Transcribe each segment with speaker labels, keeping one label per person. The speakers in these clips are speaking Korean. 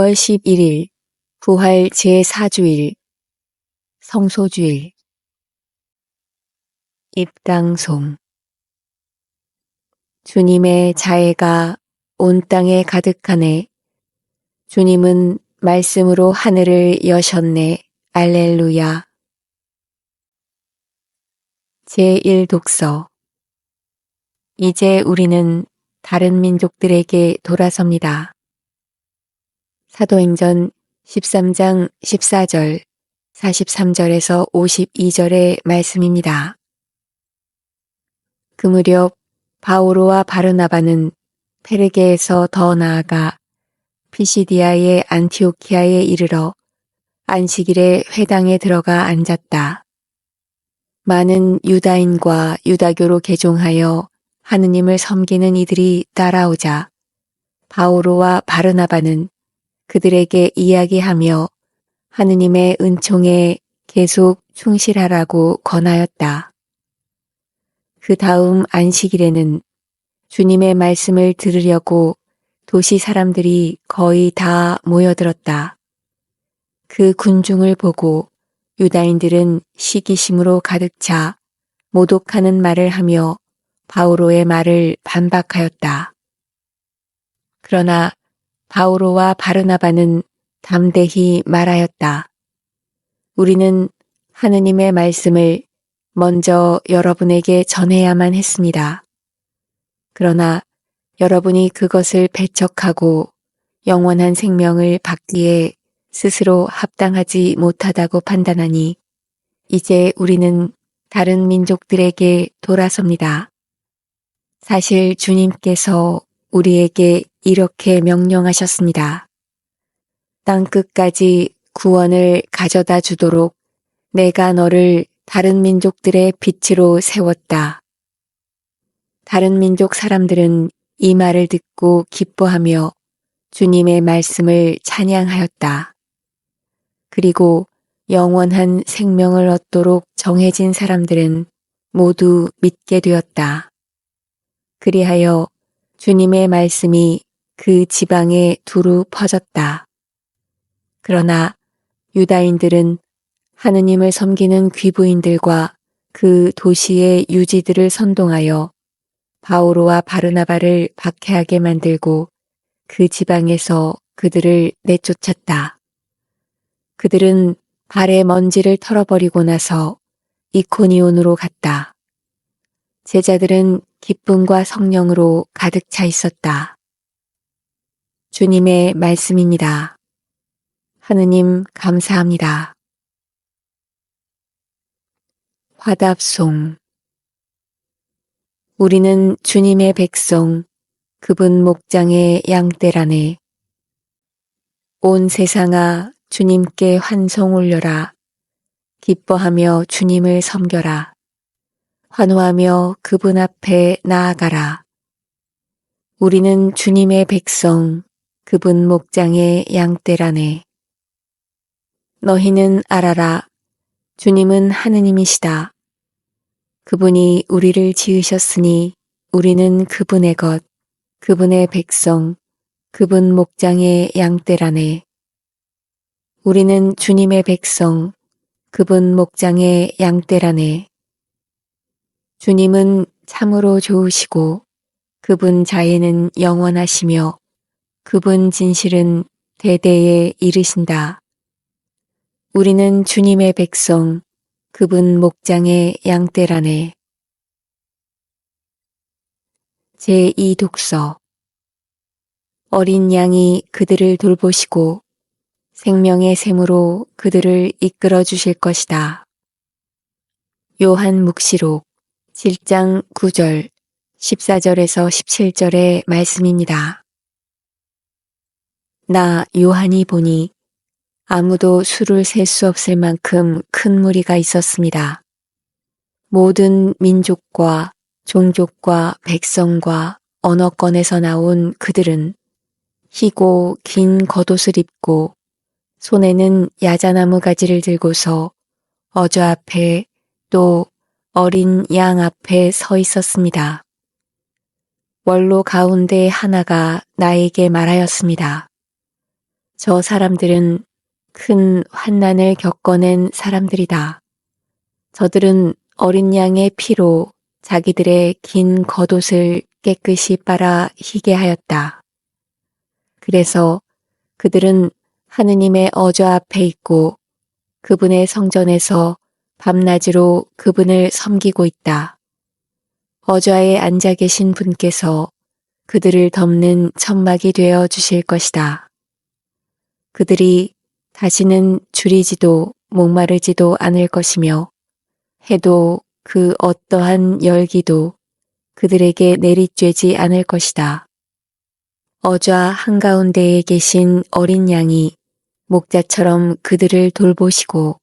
Speaker 1: 2월 11일 부활 제4주일 성소주일 입당송 주님의 자애가 온 땅에 가득하네. 주님은 말씀으로 하늘을 여셨네. 알렐루야. 제1독서 이제 우리는 다른 민족들에게 돌아섭니다. 사도행전 13장 14절, 43절에서 52절의 말씀입니다. 그 무렵 바오로와 바르나바는 페르게에서 더 나아가 피시디아의 안티오키아에 이르러 안식일에 회당에 들어가 앉았다. 많은 유다인과 유다교로 개종하여 하느님을 섬기는 이들이 따라오자 바오로와 바르나바는 그들에게 이야기하며 하느님의 은총에 계속 충실하라고 권하였다. 그 다음 안식일에는 주님의 말씀을 들으려고 도시 사람들이 거의 다 모여들었다. 그 군중을 보고 유다인들은 시기심으로 가득 차 모독하는 말을 하며 바오로의 말을 반박하였다. 그러나 바오로와 바르나바는 담대히 말하였다. 우리는 하느님의 말씀을 먼저 여러분에게 전해야만 했습니다. 그러나 여러분이 그것을 배척하고 영원한 생명을 받기에 스스로 합당하지 못하다고 판단하니 이제 우리는 다른 민족들에게 돌아섭니다. 사실 주님께서 우리에게 이렇게 명령하셨습니다. 땅끝까지 구원을 가져다 주도록 내가 너를 다른 민족들의 빛으로 세웠다. 다른 민족 사람들은 이 말을 듣고 기뻐하며 주님의 말씀을 찬양하였다. 그리고 영원한 생명을 얻도록 정해진 사람들은 모두 믿게 되었다. 그리하여 주님의 말씀이 그 지방에 두루 퍼졌다. 그러나 유다인들은 하느님을 섬기는 귀부인들과 그 도시의 유지들을 선동하여 바오로와 바르나바를 박해하게 만들고 그 지방에서 그들을 내쫓았다. 그들은 발의 먼지를 털어버리고 나서 이코니온으로 갔다. 제자들은 기쁨과 성령으로 가득 차 있었다. 주님의 말씀입니다. 하느님 감사합니다. 화답송 우리는 주님의 백성, 그분 목장의 양떼라네. 온 세상아 주님께 환송 올려라. 기뻐하며 주님을 섬겨라. 환호하며 그분 앞에 나아가라. 우리는 주님의 백성, 그분 목장의 양떼라네. 너희는 알아라. 주님은 하느님이시다. 그분이 우리를 지으셨으니 우리는 그분의 것, 그분의 백성, 그분 목장의 양떼라네. 우리는 주님의 백성, 그분 목장의 양떼라네. 주님은 참으로 좋으시고 그분 자애는 영원하시며 그분 진실은 대대에 이르신다. 우리는 주님의 백성, 그분 목장의 양떼라네. 제2독서 어린 양이 그들을 돌보시고 생명의 샘으로 그들을 이끌어 주실 것이다. 요한 묵시록 7장 9절, 14절에서 17절의 말씀입니다. 나 요한이 보니 아무도 수를 셀 수 없을 만큼 큰 무리가 있었습니다. 모든 민족과 종족과 백성과 언어권에서 나온 그들은 희고 긴 겉옷을 입고 손에는 야자나무 가지를 들고서 어저 앞에 또 어린 양 앞에 서 있었습니다. 원로 가운데 하나가 나에게 말하였습니다. 저 사람들은 큰 환난을 겪어낸 사람들이다. 저들은 어린 양의 피로 자기들의 긴 겉옷을 깨끗이 빨아 희게 하였다. 그래서 그들은 하느님의 어저 앞에 있고 그분의 성전에서 밤낮으로 그분을 섬기고 있다. 어좌에 앉아 계신 분께서 그들을 덮는 천막이 되어 주실 것이다. 그들이 다시는 줄이지도 목마르지도 않을 것이며 해도 그 어떠한 열기도 그들에게 내리쬐지 않을 것이다. 어좌 한가운데에 계신 어린 양이 목자처럼 그들을 돌보시고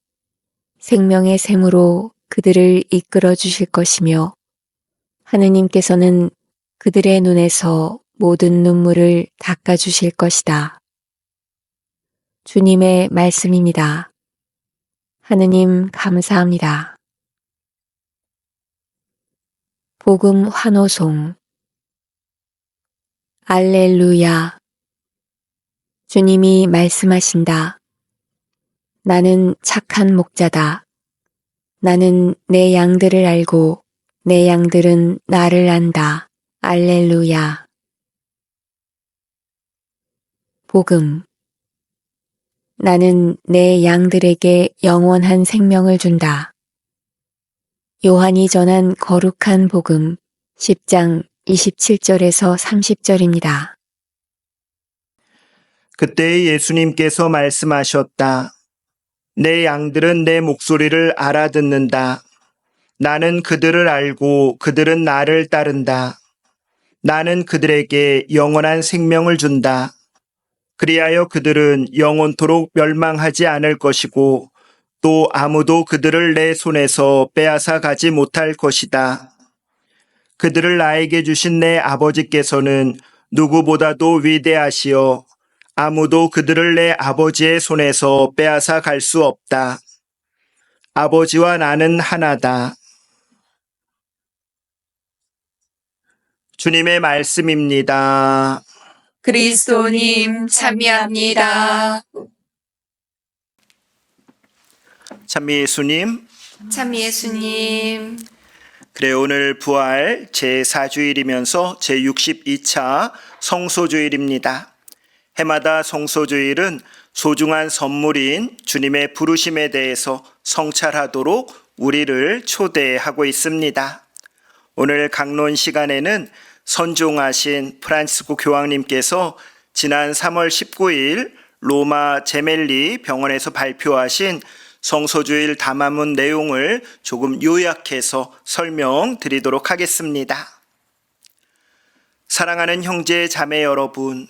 Speaker 1: 생명의 샘으로 그들을 이끌어 주실 것이며 하느님께서는 그들의 눈에서 모든 눈물을 닦아 주실 것이다. 주님의 말씀입니다. 하느님 감사합니다. 복음 환호송. 알렐루야. 주님이 말씀하신다. 나는 착한 목자다. 나는 내 양들을 알고 내 양들은 나를 안다. 알렐루야. 복음. 나는 내 양들에게 영원한 생명을 준다. 요한이 전한 거룩한 복음 10장 27절에서 30절입니다.
Speaker 2: 그때 예수님께서 말씀하셨다. 내 양들은 내 목소리를 알아듣는다. 나는 그들을 알고 그들은 나를 따른다. 나는 그들에게 영원한 생명을 준다. 그리하여 그들은 영원토록 멸망하지 않을 것이고 또 아무도 그들을 내 손에서 빼앗아 가지 못할 것이다. 그들을 나에게 주신 내 아버지께서는 누구보다도 위대하시어 아무도 그들을 내 아버지의 손에서 빼앗아 갈 수 없다. 아버지와 나는 하나다. 주님의 말씀입니다.
Speaker 3: 그리스도님 참여합니다.
Speaker 2: 참 예수님.
Speaker 3: 참 예수님.
Speaker 2: 그래, 오늘 부활 제4주일이면서 제62차 성소주일입니다. 해마다 성소주일은 소중한 선물인 주님의 부르심에 대해서 성찰하도록 우리를 초대하고 있습니다. 오늘 강론 시간에는 선종하신 프란치스코 교황님께서 지난 3월 19일 로마 제멜리 병원에서 발표하신 성소주일 담화문 내용을 조금 요약해서 설명드리도록 하겠습니다. 사랑하는 형제 자매 여러분,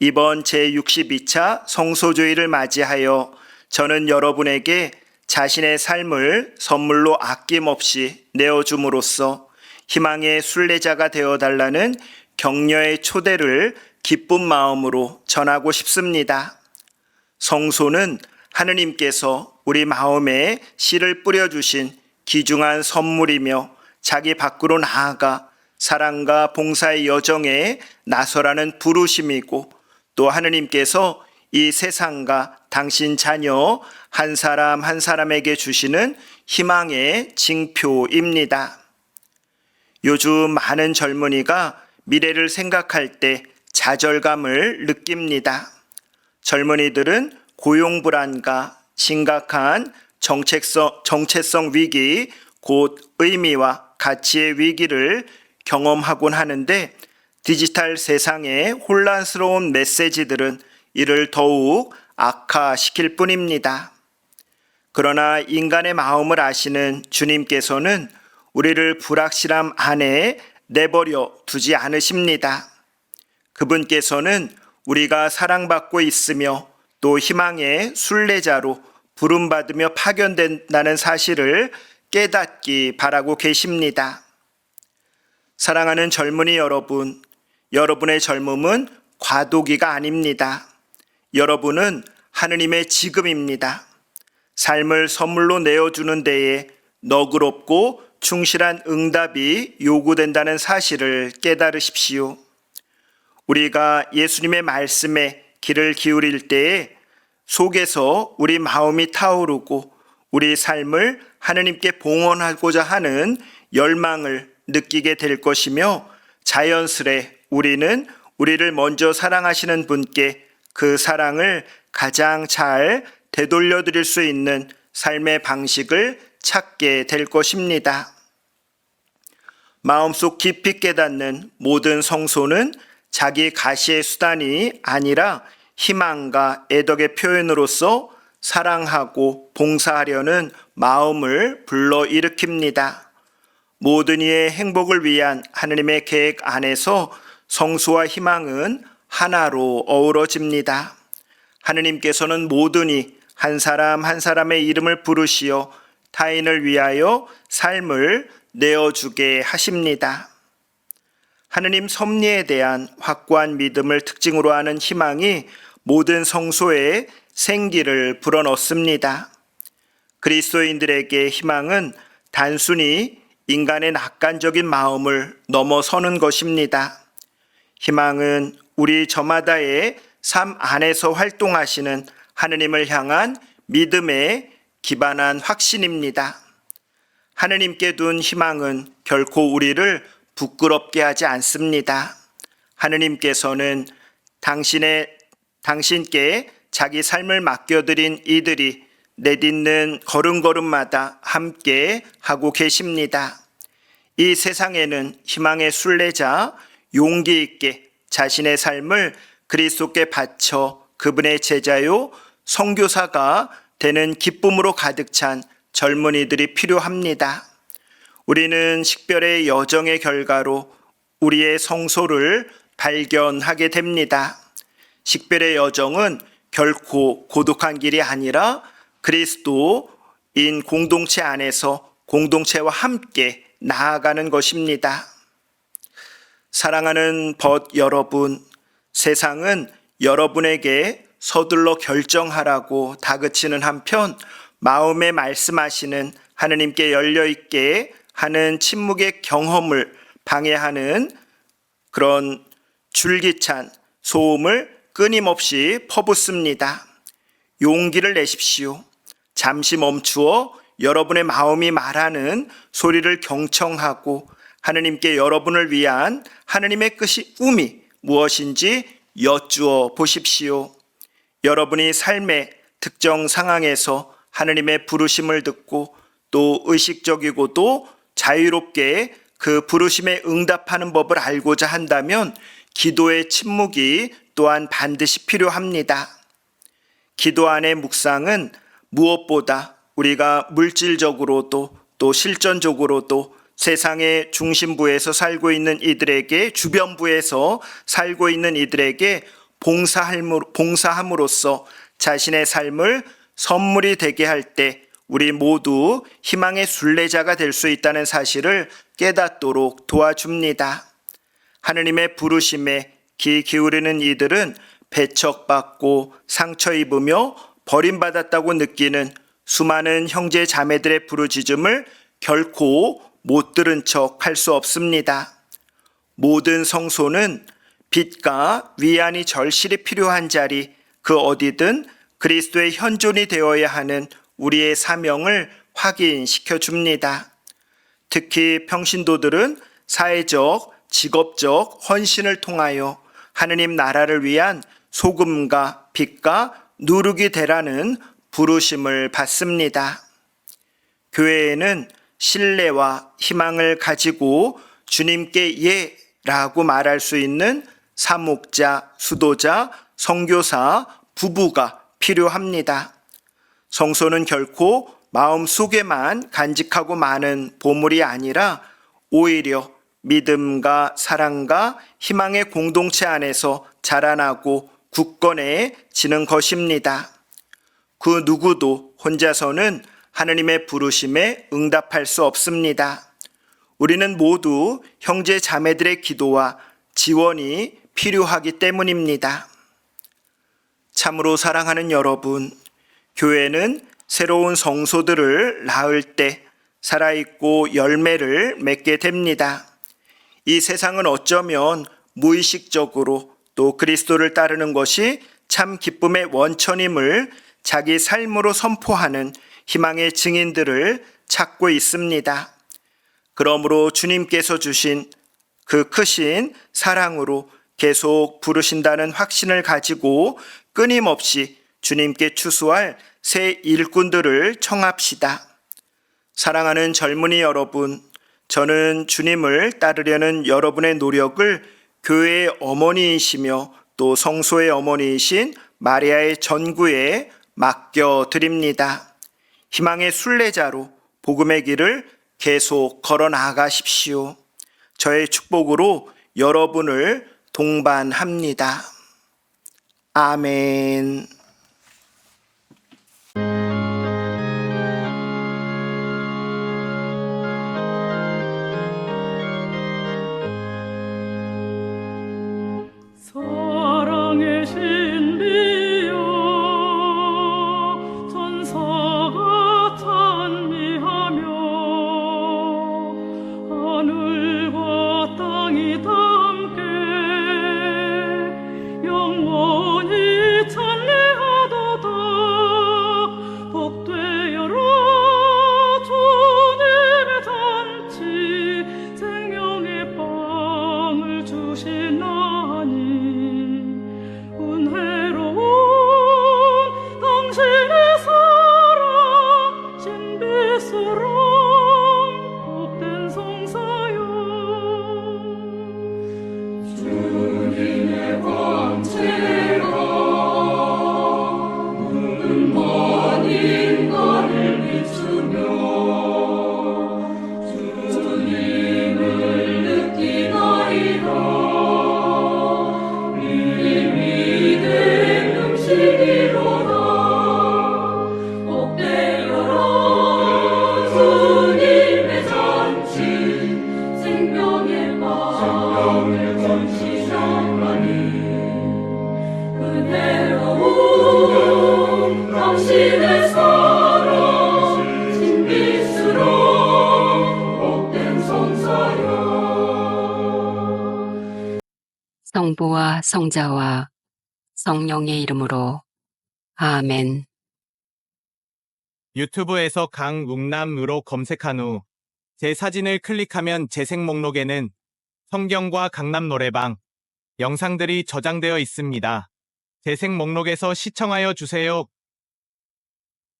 Speaker 2: 이번 제62차 성소주일을 맞이하여 저는 여러분에게 자신의 삶을 선물로 아낌없이 내어줌으로써 희망의 순례자가 되어달라는 격려의 초대를 기쁜 마음으로 전하고 싶습니다. 성소는 하느님께서 우리 마음에 씨를 뿌려주신 귀중한 선물이며 자기 밖으로 나아가 사랑과 봉사의 여정에 나서라는 부르심이고 또 하느님께서 이 세상과 당신 자녀 한 사람 한 사람에게 주시는 희망의 징표입니다. 요즘 많은 젊은이가 미래를 생각할 때 좌절감을 느낍니다. 젊은이들은 고용불안과 심각한 정체성 위기, 곧 의미와 가치의 위기를 경험하곤 하는데 디지털 세상의 혼란스러운 메시지들은 이를 더욱 악화시킬 뿐입니다. 그러나 인간의 마음을 아시는 주님께서는 우리를 불확실함 안에 내버려 두지 않으십니다. 그분께서는 우리가 사랑받고 있으며 또 희망의 순례자로 부름받으며 파견된다는 사실을 깨닫기 바라고 계십니다. 사랑하는 젊은이 여러분, 여러분의 젊음은 과도기가 아닙니다. 여러분은 하느님의 지금입니다. 삶을 선물로 내어주는 데에 너그럽고 충실한 응답이 요구된다는 사실을 깨달으십시오. 우리가 예수님의 말씀에 귀를 기울일 때에 속에서 우리 마음이 타오르고 우리 삶을 하느님께 봉헌하고자 하는 열망을 느끼게 될 것이며 자연스레 우리는 우리를 먼저 사랑하시는 분께 그 사랑을 가장 잘 되돌려 드릴 수 있는 삶의 방식을 찾게 될 것입니다. 마음속 깊이 깨닫는 모든 성소는 자기 가시의 수단이 아니라 희망과 애덕의 표현으로서 사랑하고 봉사하려는 마음을 불러일으킵니다. 모든 이의 행복을 위한 하느님의 계획 안에서 성소와 희망은 하나로 어우러집니다. 하느님께서는 모든 이 한 사람 한 사람의 이름을 부르시어 타인을 위하여 삶을 내어주게 하십니다. 하느님 섭리에 대한 확고한 믿음을 특징으로 하는 희망이 모든 성소에 생기를 불어넣습니다. 그리스도인들에게 희망은 단순히 인간의 낙관적인 마음을 넘어서는 것입니다. 희망은 우리 저마다의 삶 안에서 활동하시는 하느님을 향한 믿음에 기반한 확신입니다. 하느님께 둔 희망은 결코 우리를 부끄럽게 하지 않습니다. 하느님께서는 당신께 자기 삶을 맡겨드린 이들이 내딛는 걸음걸음마다 함께 하고 계십니다. 이 세상에는 희망의 순례자, 용기 있게 자신의 삶을 그리스도께 바쳐 그분의 제자요 선교사가 되는 기쁨으로 가득 찬 젊은이들이 필요합니다. 우리는 식별의 여정의 결과로 우리의 성소를 발견하게 됩니다. 식별의 여정은 결코 고독한 길이 아니라 그리스도인 공동체 안에서 공동체와 함께 나아가는 것입니다. 사랑하는 벗 여러분, 세상은 여러분에게 서둘러 결정하라고 다그치는 한편 마음에 말씀하시는 하느님께 열려있게 하는 침묵의 경험을 방해하는 그런 줄기찬 소음을 끊임없이 퍼붓습니다. 용기를 내십시오. 잠시 멈추어 여러분의 마음이 말하는 소리를 경청하고 하느님께 여러분을 위한 하느님의 꿈이 무엇인지 여쭈어 보십시오. 여러분이 삶의 특정 상황에서 하느님의 부르심을 듣고 또 의식적이고도 자유롭게 그 부르심에 응답하는 법을 알고자 한다면 기도의 침묵이 또한 반드시 필요합니다. 기도 안의 묵상은 무엇보다 우리가 물질적으로도 또 실전적으로도 세상의 중심부에서 살고 있는 이들에게, 주변부에서 살고 있는 이들에게 봉사함으로써 자신의 삶을 선물이 되게 할 때 우리 모두 희망의 순례자가 될 수 있다는 사실을 깨닫도록 도와줍니다. 하느님의 부르심에 귀 기울이는 이들은 배척받고 상처 입으며 버림받았다고 느끼는 수많은 형제 자매들의 부르짖음을 결코 못 들은 척 할 수 없습니다. 모든 성소는 빛과 위안이 절실히 필요한 자리, 그 어디든 그리스도의 현존이 되어야 하는 우리의 사명을 확인시켜 줍니다. 특히 평신도들은 사회적, 직업적 헌신을 통하여 하느님 나라를 위한 소금과 빛과 누룩이 되라는 부르심을 받습니다. 교회에는 신뢰와 희망을 가지고 주님께 예라고 말할 수 있는 사목자, 수도자, 선교사, 부부가 필요합니다. 성소는 결코 마음속에만 간직하고 마는 보물이 아니라 오히려 믿음과 사랑과 희망의 공동체 안에서 자라나고 굳건해지는 것입니다. 그 누구도 혼자서는 하느님의 부르심에 응답할 수 없습니다. 우리는 모두 형제 자매들의 기도와 지원이 필요하기 때문입니다. 참으로 사랑하는 여러분, 교회는 새로운 성소들을 낳을 때 살아있고 열매를 맺게 됩니다. 이 세상은 어쩌면 무의식적으로 또 그리스도를 따르는 것이 참 기쁨의 원천임을 자기 삶으로 선포하는 희망의 증인들을 찾고 있습니다. 그러므로 주님께서 주신 그 크신 사랑으로 계속 부르신다는 확신을 가지고 끊임없이 주님께 추수할 새 일꾼들을 청합시다. 사랑하는 젊은이 여러분, 저는 주님을 따르려는 여러분의 노력을 교회의 어머니이시며 또 성소의 어머니이신 마리아의 전구에 맡겨드립니다. 희망의 순례자로 복음의 길을 계속 걸어 나가십시오. 저의 축복으로 여러분을 동반합니다. 아멘.
Speaker 4: 사랑의 신비여 천사가 찬미하며 하늘과 땅이 함께 영원히 찬미하도다. 복되어라 주님의 잔치 생명의 빵을 주시나니 은혜로운 당신의 사랑 신비스러운 복된 성사여. 주님의 광채가 눈먼 인간을 비추며 주님을 느끼나이다. 음식이로다. 복되어라 주님의 잔치 생명의 빵을 주시나니 은혜로운 당신의 사랑 신비스러운 복된 성사여.
Speaker 5: 성부와 성자와 성령의 이름으로 아멘.
Speaker 6: 유튜브에서 강웅남으로 검색한 후 제 사진을 클릭하면 재생 목록에는 성경과 강남 노래방 영상들이 저장되어 있습니다. 재생 목록에서 시청하여 주세요.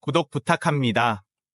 Speaker 6: 구독 부탁합니다.